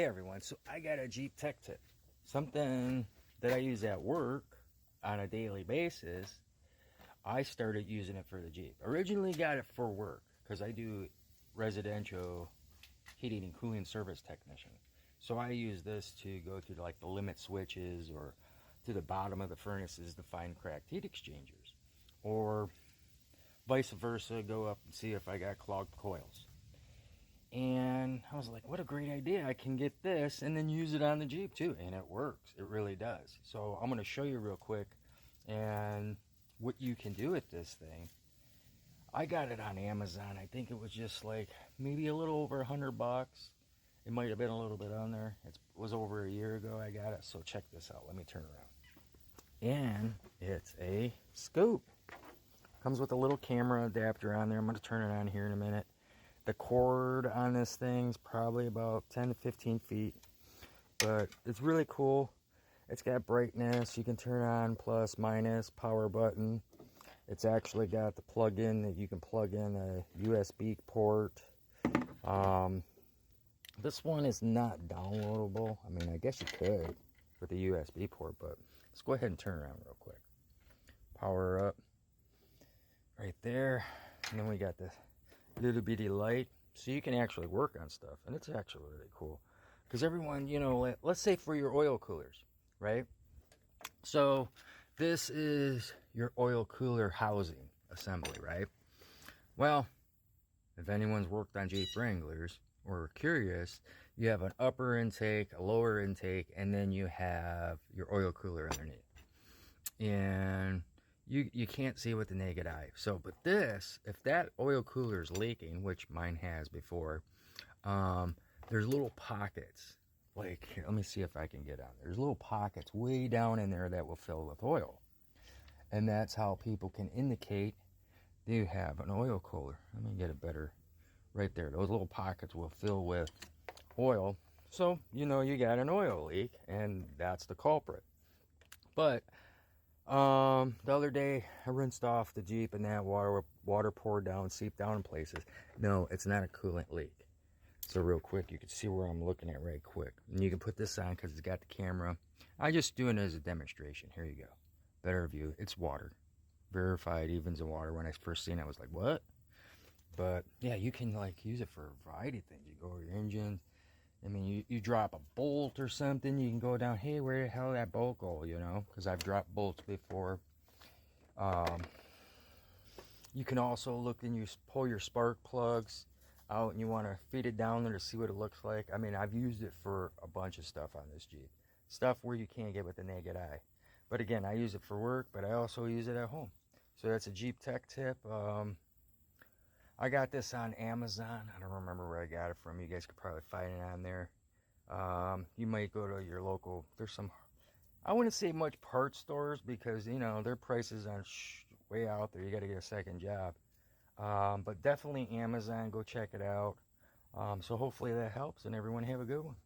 Hey everyone, so I got a Jeep tech tip. Something that I use at work on a daily basis. I started using it for the Jeep. Originally got it for work because I do residential heating and cooling service technician. So I use this to go through like the limit switches or to the bottom of the furnaces to find cracked heat exchangers. Or vice versa, go up and see if I got clogged coils. And I was like, what a great idea. I can get this and then use it on the Jeep too. And it works. It really does. So I'm going to show you real quick and what you can do with this thing. I got it on Amazon. I think it was just like maybe a little over $100. It might have been a little bit on there. It was over a year ago I got it. So check this out. Let me turn around. And it's a scoop. Comes with a little camera adapter on there. I'm going to turn it on here in a minute. The cord on this thing's probably about 10 to 15 feet, but it's really cool. It's got brightness. You can turn on plus, minus, power button. It's actually got the plug-in that you can plug in a USB port. This one is not downloadable. I mean, I guess you could with a USB port, but let's go ahead and turn around real quick. Power up right there. And then we got this little bitty light, so you can actually work on stuff, and it's actually really cool because everyone, you know, let's say for your oil coolers, right? So this is your oil cooler housing assembly, right? Well, if anyone's worked on Jeep Wranglers or curious, you have an upper intake, a lower intake, and then you have your oil cooler underneath. And you can't see with the naked eye. So, but this, if that oil cooler is leaking, which mine has before, there's little pockets. Like, here, let me see if I can get on. There's little pockets way down in there that will fill with oil. And that's how people can indicate they have an oil cooler. Let me get it better. Right there. Those little pockets will fill with oil. So, you know you got an oil leak, and that's the culprit. But the other day I rinsed off the Jeep and that water poured down, seeped down in places. No, it's not a coolant leak. So real quick, you can see where I'm looking at right quick. And you can put this on because it's got the camera. I just doing it as a demonstration. Here you go. Better view. It's water. Verified evens in water. When I first seen it, I was like, what? But yeah, you can like use it for a variety of things. You go over your engine. I mean, you drop a bolt or something, you can go down, hey, where the hell did that bolt go, you know? Because I've dropped bolts before. You can also look and you pull your spark plugs out and you want to feed it down there to see what it looks like. I mean, I've used it for a bunch of stuff on this Jeep. Stuff where you can't get with the naked eye. But again, I use it for work, but I also use it at home. So that's a Jeep tech tip. I got this on Amazon. I don't remember where I got it from. You guys could probably find it on there. You might go to your local, there's some, I wouldn't say much parts stores because, you know, their prices are way out there. You got to get a second job. But definitely Amazon, go check it out. So hopefully that helps, and everyone have a good one.